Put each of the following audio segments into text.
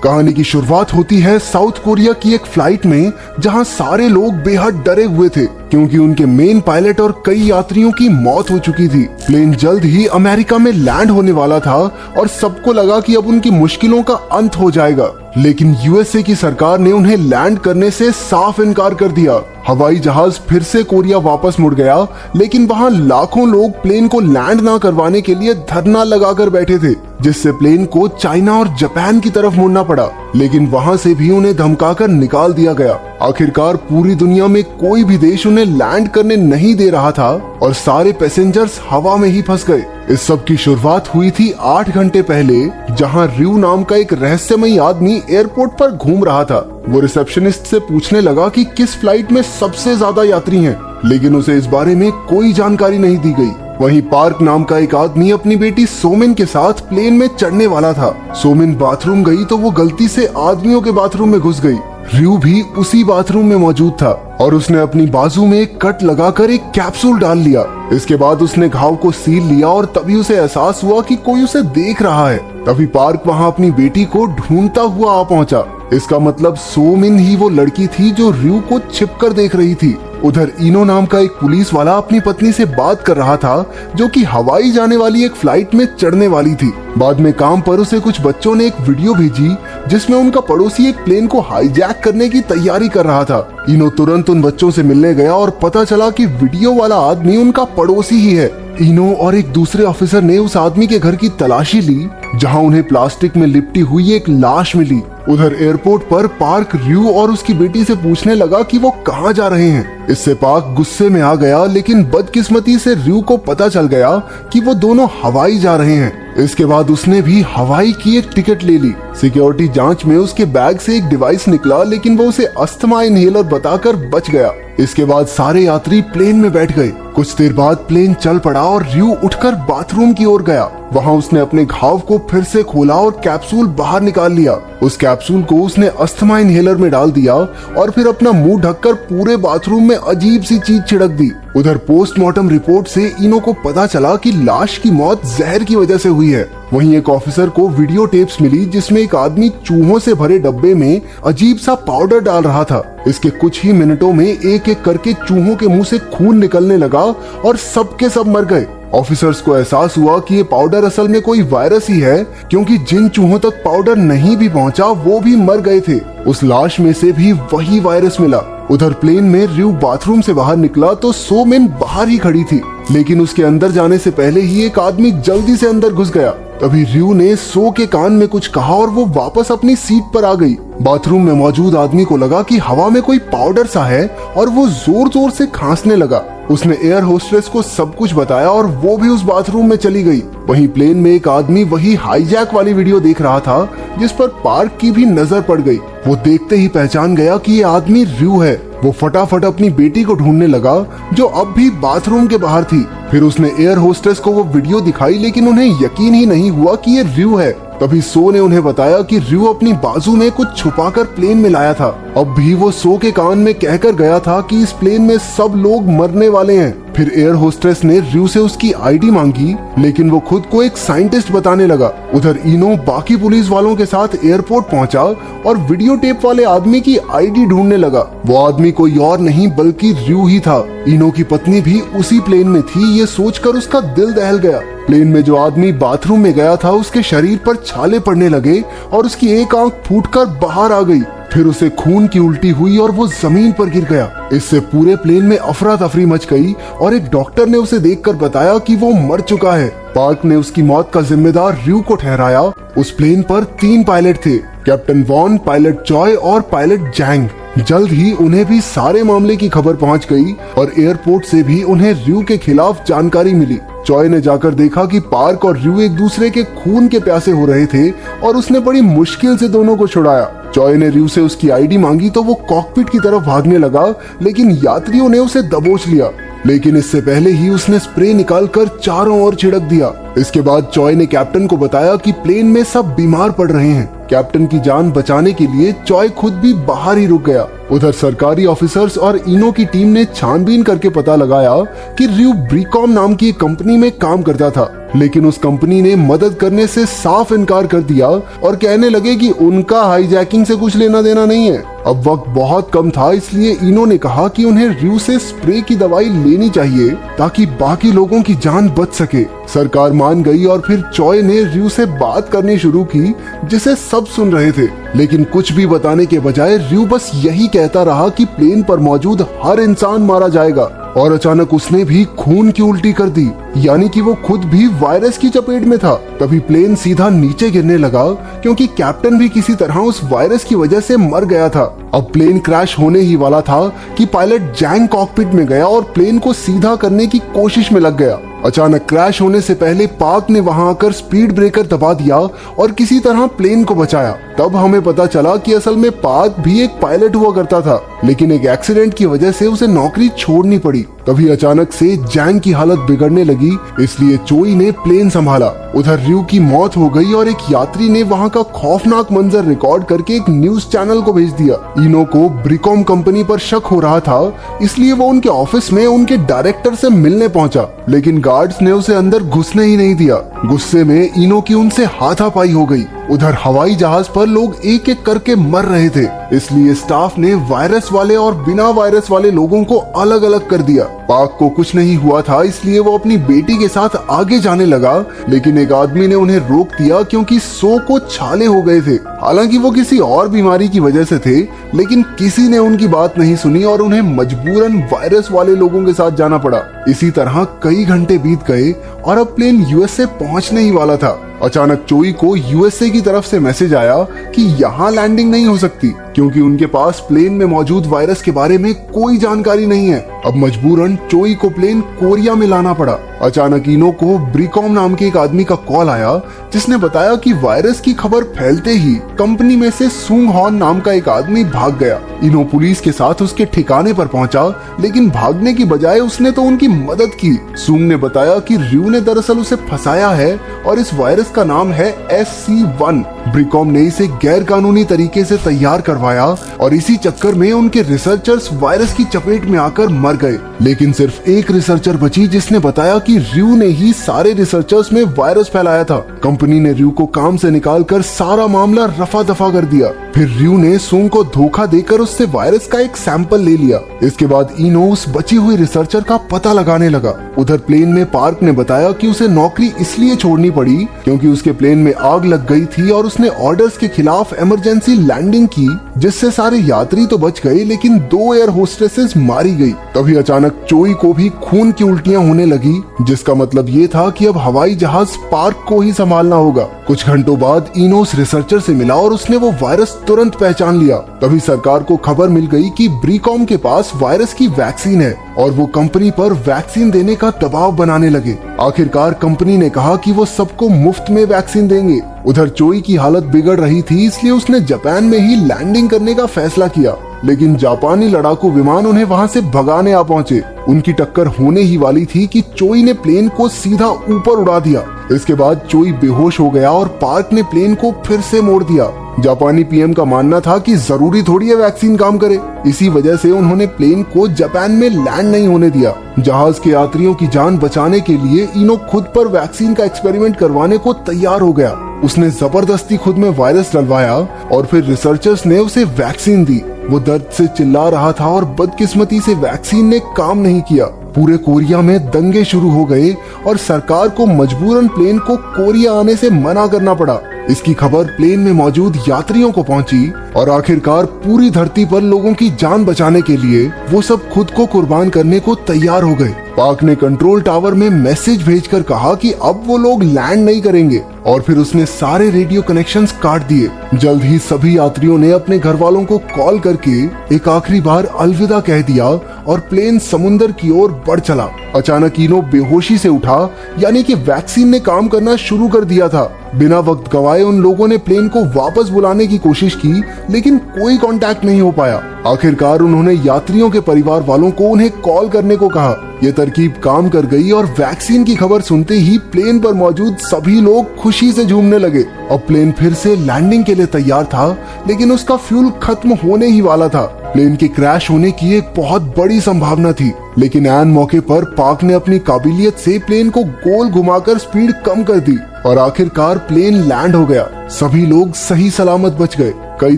कहानी की शुरुआत होती है साउथ कोरिया की एक फ्लाइट में, जहां सारे लोग बेहद डरे हुए थे क्योंकि उनके मेन पायलट और कई यात्रियों की मौत हो चुकी थी। प्लेन जल्द ही अमेरिका में लैंड होने वाला था और सबको लगा कि अब उनकी मुश्किलों का अंत हो जाएगा, लेकिन यूएसए की सरकार ने उन्हें लैंड करने से साफ इनकार कर दिया। हवाई जहाज फिर से कोरिया वापस मुड़ गया, लेकिन वहां लाखों लोग प्लेन को लैंड ना करवाने के लिए धरना लगाकर बैठे थे, जिससे प्लेन को चाइना और जापान की तरफ मुड़ना पड़ा, लेकिन वहां से भी उन्हें धमकाकर निकाल दिया गया। आखिरकार पूरी दुनिया में कोई भी देश उन्हें लैंड करने नहीं दे रहा था और सारे पैसेंजर्स हवा में ही फंस गए। इस सब की शुरुआत हुई थी 8 घंटे पहले, जहां रिू नाम का एक रहस्यमयी आदमी एयरपोर्ट पर घूम रहा था। वो रिसेप्शनिस्ट से पूछने लगा कि किस फ्लाइट में सबसे ज्यादा यात्री हैं, लेकिन उसे इस बारे में कोई जानकारी नहीं दी गई। वहीं पार्क नाम का एक आदमी अपनी बेटी सोमिन के साथ प्लेन में चढ़ने वाला था। सोमिन बाथरूम गई तो वो गलती से आदमियों के बाथरूम में घुस गई। रिू भी उसी बाथरूम में मौजूद था और उसने अपनी बाजू में एक कट लगाकर एक कैप्सूल डाल लिया। इसके बाद उसने घाव को सील लिया और तभी उसे एहसास हुआ कि कोई उसे देख रहा है। तभी पार्क वहां अपनी बेटी को ढूंढता हुआ आ पहुंचा। इसका मतलब सोमिन ही वो लड़की थी जो रिू को छिपकर देख रही थी। उधर इनो नाम का एक पुलिस वाला अपनी पत्नी से बात कर रहा था, जो कि हवाई जाने वाली एक फ्लाइट में चढ़ने वाली थी। बाद में काम पर उसे कुछ बच्चों ने एक वीडियो भेजी जिसमें उनका पड़ोसी एक प्लेन को हाईजैक करने की तैयारी कर रहा था। इनो तुरंत उन बच्चों से मिलने गया और पता चला कि वीडियो वाला आदमी उनका पड़ोसी ही है। इनो और एक दूसरे ऑफिसर ने उस आदमी के घर की तलाशी ली, जहां उन्हें प्लास्टिक में लिपटी हुई एक लाश मिली। उधर एयरपोर्ट पर पार्क रिू और उसकी बेटी से पूछने लगा कि वो कहाँ जा रहे हैं। इससे पार्क गुस्से में आ गया, लेकिन बदकिस्मती से रिू को पता चल गया कि वो दोनों हवाई जा रहे हैं। इसके बाद उसने भी हवाई की एक टिकट ले ली। सिक्योरिटी जांच में उसके बैग से एक डिवाइस निकला, लेकिन वो उसे अस्थमा इनहेलर बताकर बच गया। इसके बाद सारे यात्री प्लेन में बैठ गए। कुछ देर बाद प्लेन चल पड़ा और रिू उठकर बाथरूम की ओर गया। वहां उसने अपने घाव को फिर से खोला और कैप्सूल बाहर निकाल लिया। उस कैप्सूल को उसने अस्थमा इनहेलर में डाल दिया और फिर अपना मुंह ढककर पूरे बाथरूम में अजीब सी चीज छिड़क दी। उधर पोस्टमार्टम रिपोर्ट से इनो को पता चला कि लाश की मौत जहर की वजह से हुई है। वहीं एक ऑफिसर को वीडियो टेप्स मिली जिसमें एक आदमी चूहों से भरे डब्बे में अजीब सा पाउडर डाल रहा था। इसके कुछ ही मिनटों में एक एक करके चूहों के मुंह से खून निकलने लगा और सबके सब मर गए। ऑफिसर्स को एहसास हुआ कि ये पाउडर असल में कोई वायरस ही है, क्योंकि जिन चूहों तक पाउडर नहीं भी पहुंचा वो भी मर गए थे। उस लाश में से भी वही वायरस मिला। उधर प्लेन में रिू बाथरूम से बाहर निकला तो सोमिन बाहर ही खड़ी थी, लेकिन उसके अंदर जाने से पहले ही एक आदमी जल्दी से अंदर घुस गया। तभी रिू ने सो के कान में कुछ कहा और वो वापस अपनी सीट पर आ गई। बाथरूम में मौजूद आदमी को लगा कि हवा में कोई पाउडर सा है और वो जोर जोर से खांसने लगा। उसने एयर होस्टेस को सब कुछ बताया और वो भी उस बाथरूम में चली गई। वहीं प्लेन में एक आदमी वही हाईजैक वाली वीडियो देख रहा था, जिस पर पार्क की भी नजर पड़ गई। वो देखते ही पहचान गया कि ये आदमी रिू है। वो फटाफट अपनी बेटी को ढूंढने लगा, जो अब भी बाथरूम के बाहर थी। फिर उसने एयर होस्टेस को वो वीडियो दिखाई, लेकिन उन्हें यकीन ही नहीं हुआ कि ये रिू है। तभी सो ने उन्हें बताया कि रिू अपनी बाजू में कुछ छुपाकर प्लेन में लाया था। अब भी वो सो के कान में कहकर गया था कि इस प्लेन में सब लोग मरने वाले हैं। फिर एयर होस्टेस ने रिू से उसकी आईडी मांगी, लेकिन वो खुद को एक साइंटिस्ट बताने लगा। उधर इनो बाकी पुलिस वालों के साथ एयरपोर्ट पहुंचा और वीडियो टेप वाले आदमी की आईडी ढूंढने लगा। वो आदमी कोई और नहीं बल्कि रिू ही था। इनो की पत्नी भी उसी प्लेन में थी। ये सोचकर उसका दिल दहल गया। प्लेन में जो आदमी बाथरूम में गया था, उसके शरीर पर छाले पड़ने लगे और उसकी एक आंख फूटकर बाहर आ गई। फिर उसे खून की उल्टी हुई और वो जमीन पर गिर गया। इससे पूरे प्लेन में अफरा तफरी मच गई और एक डॉक्टर ने उसे देखकर बताया कि वो मर चुका है। पार्क ने उसकी मौत का जिम्मेदार रिू को ठहराया। उस प्लेन पर 3 पायलट थे, कैप्टन वॉन, पायलट चॉय और पायलट जैंग। जल्द ही उन्हें भी सारे मामले की खबर पहुंच गई और एयरपोर्ट से भी उन्हें रिू के खिलाफ जानकारी मिली। चॉय ने जाकर देखा कि पार्क और रिू एक दूसरे के खून के प्यासे हो रहे थे और उसने बड़ी मुश्किल से दोनों को छुड़ाया। चॉय ने रिू से उसकी आईडी मांगी तो वो कॉकपिट की तरफ भागने लगा, लेकिन यात्रियों ने उसे दबोच लिया। लेकिन इससे पहले ही उसने स्प्रे निकालकर चारों ओर छिड़क दिया। इसके बाद चॉय ने कैप्टन को बताया कि प्लेन में सब बीमार पड़ रहे हैं। कैप्टन की जान बचाने के लिए चॉय खुद भी बाहर ही रुक गया। उधर सरकारी ऑफिसर्स और इनो की टीम ने छानबीन करके पता लगाया कि रिू ब्रीकॉम नाम की एक कंपनी में काम करता था। लेकिन उस कंपनी ने मदद करने से साफ इनकार कर दिया और कहने लगे कि उनका हाईजैकिंग से कुछ लेना देना नहीं है। अब वक्त बहुत कम था, इसलिए इनो ने कहा कि उन्हें र्यू से स्प्रे की दवाई लेनी चाहिए ताकि बाकी लोगों की जान बच सके। सरकार मान गई और फिर चॉय ने र्यू से बात करनी शुरू की, जिसे सब सुन रहे थे। लेकिन कुछ भी बताने के बजाय र्यू बस यही कहता रहा कि प्लेन पर मौजूद हर इंसान मारा जाएगा। और अचानक उसने भी खून की उल्टी कर दी, यानी कि वो खुद भी वायरस की चपेट में था। तभी प्लेन सीधा नीचे गिरने लगा क्योंकि कैप्टन भी किसी तरह उस वायरस की वजह से मर गया था। अब प्लेन क्रैश होने ही वाला था कि पायलट जैंग कॉकपिट में गया और प्लेन को सीधा करने की कोशिश में लग गया। अचानक क्रैश होने से पहले पार्क ने वहां आकर स्पीड ब्रेकर दबा दिया और किसी तरह प्लेन को बचाया। तब हमें पता चला कि असल में पार्क भी एक पायलट हुआ करता था, लेकिन एक एक्सीडेंट की वजह से उसे नौकरी छोड़नी पड़ी। तभी अचानक से जैंग की हालत बिगड़ने लगी, इसलिए चोई ने प्लेन संभाला। उधर र्यू की मौत हो गई और एक यात्री ने वहां का खौफनाक मंजर रिकॉर्ड करके एक न्यूज चैनल को भेज दिया। इनो को ब्रिकॉम कंपनी पर शक हो रहा था, इसलिए वो उनके ऑफिस में उनके डायरेक्टर से मिलने पहुंचा, लेकिन गार्ड्स ने उसे अंदर घुसने ही नहीं दिया। गुस्से में इनो की उनसे हाथापाई हो गई। उधर हवाई जहाज पर लोग एक एक करके मर रहे थे, इसलिए स्टाफ ने वायरस वाले और बिना वायरस वाले लोगों को अलग अलग कर दिया। पार्क को कुछ नहीं हुआ था, इसलिए वो अपनी बेटी के साथ आगे जाने लगा, लेकिन एक आदमी ने उन्हें रोक दिया क्योंकि सो को छाले हो गए थे। हालांकि वो किसी और बीमारी की वजह से थे, लेकिन किसी ने उनकी बात नहीं सुनी और उन्हें मजबूरन वायरस वाले लोगों के साथ जाना पड़ा। इसी तरह कई घंटे बीत गए और अब प्लेन यूएसए पहुंचने ही वाला था। अचानक चोई को यूएसए की तरफ से मैसेज आया कि यहाँ लैंडिंग नहीं हो सकती क्योंकि उनके पास प्लेन में मौजूद वायरस के बारे में कोई जानकारी नहीं है। अब मजबूरन चोई को प्लेन कोरिया में लाना पड़ा। अचानक इनो को ब्रिकॉम नाम के एक आदमी का कॉल आया, जिसने बताया कि वायरस की खबर फैलते ही कंपनी में से सुंग हॉन नाम का एक आदमी भाग गया। इनो पुलिस के साथ उसके ठिकाने पर पहुंचा, लेकिन भागने की बजाय उसने तो उनकी मदद की। सुंग ने बताया कि र्यू ने दरअसल उसे फंसाया है और इस वायरस का नाम है SC1। ब्रिकॉम ने इसे गैर कानूनी तरीके से तैयार करवाया और इसी चक्कर में उनके रिसर्चर्स वायरस की चपेट में आकर मर गए। लेकिन सिर्फ एक रिसर्चर बची, जिसने बताया कि र्यू ने ही सारे रिसर्चर्स में वायरस फैलाया था। कंपनी ने र्यू को काम से निकालकर सारा मामला रफा दफा कर दिया। फिर र्यू ने सुंग को धोखा देकर उससे वायरस का एक सैंपल ले लिया। इसके बाद इनो उस बची हुई रिसर्चर का पता लगाने लगा। उधर प्लेन में पार्क ने बताया कि उसे नौकरी इसलिए छोड़नी पड़ी क्योंकि उसके प्लेन में आग लग गई थी और उसने ऑर्डर्स के खिलाफ इमरजेंसी लैंडिंग की, जिससे सारे यात्री तो बच गए लेकिन 2 एयर होस्टेसेस मारी गई। तभी अचानक चोई को भी खून की उल्टियां होने लगी, जिसका मतलब ये था कि अब हवाई जहाज पार्क को ही संभालना होगा। कुछ घंटों बाद इनो उस रिसर्चर से मिला और उसने वो वायरस तुरंत पहचान लिया। तभी सरकार को खबर मिल गई कि ब्रिकॉम के पास वायरस की वैक्सीन है और वो कंपनी पर वैक्सीन देने का दबाव बनाने लगे। आखिरकार कंपनी ने कहा कि वो सबको मुफ्त में वैक्सीन देंगे। उधर चोई की हालत बिगड़ रही थी, इसलिए उसने जापान में ही लैंडिंग करने का फैसला किया, लेकिन जापानी लड़ाकू विमान उन्हें वहां से भगाने आ पहुंचे। उनकी टक्कर होने ही वाली थी कि चोई ने प्लेन को सीधा ऊपर उड़ा दिया। इसके बाद चोई बेहोश हो गया और पार्क ने प्लेन को फिर से मोड़ दिया। जापानी पीएम का मानना था कि जरूरी थोड़ी है वैक्सीन काम करे, इसी वजह से उन्होंने प्लेन को जापान में लैंड नहीं होने दिया। जहाज के यात्रियों की जान बचाने के लिए इनो खुद पर वैक्सीन का एक्सपेरिमेंट करवाने को तैयार हो गया। उसने जबरदस्ती खुद में वायरस डलवाया और फिर रिसर्चर्स ने उसे वैक्सीन दी। वो दर्द से चिल्ला रहा था और बदकिस्मती से वैक्सीन ने काम नहीं किया। पूरे कोरिया में दंगे शुरू हो गए और सरकार को मजबूरन प्लेन को कोरिया आने से मना करना पड़ा। इसकी खबर प्लेन में मौजूद यात्रियों को पहुंची और आखिरकार पूरी धरती पर लोगों की जान बचाने के लिए वो सब खुद को कुर्बान करने को तैयार हो गए। पार्क ने कंट्रोल टावर में मैसेज भेजकर कहा कि अब वो लोग लैंड नहीं करेंगे और फिर उसने सारे रेडियो कनेक्शंस काट दिए। जल्द ही सभी यात्रियों ने अपने घर वालों को कॉल करके एक आखिरी बार अलविदा कह दिया और प्लेन समुंदर की ओर बढ़ चला। अचानक इनो बेहोशी से उठा, यानी कि वैक्सीन ने काम करना शुरू कर दिया था। बिना वक्त गवाए उन लोगों ने प्लेन को वापस बुलाने की कोशिश की, लेकिन कोई कांटेक्ट नहीं हो पाया। आखिरकार उन्होंने यात्रियों के परिवार वालों को उन्हें कॉल करने को कहा, ये तरकीब काम कर गई और वैक्सीन की खबर सुनते ही प्लेन पर मौजूद सभी लोग खुशी से झूमने लगे। अब प्लेन फिर से लैंडिंग के लिए तैयार था, लेकिन उसका फ्यूल खत्म होने ही वाला था। प्लेन के क्रैश होने की एक बहुत बड़ी संभावना थी, लेकिन ऐन मौके पर पार्क ने अपनी काबिलियत से प्लेन को गोल घुमाकर स्पीड कम कर दी और आखिरकार प्लेन लैंड हो गया। सभी लोग सही सलामत बच गए। कई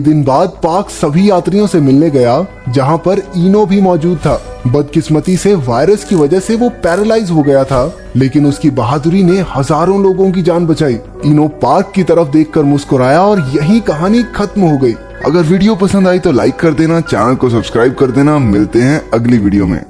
दिन बाद पार्क सभी यात्रियों से मिलने गया, जहां पर इनो भी मौजूद था। बदकिस्मती से वायरस की वजह से वो पैरालाइज हो गया था, लेकिन उसकी बहादुरी ने हजारों लोगों की जान बचाई। इनो पार्क की तरफ देखकर मुस्कुराया और यही कहानी खत्म हो गई। अगर वीडियो पसंद आई तो लाइक कर देना, चैनल को सब्सक्राइब कर देना। मिलते हैं अगली वीडियो में।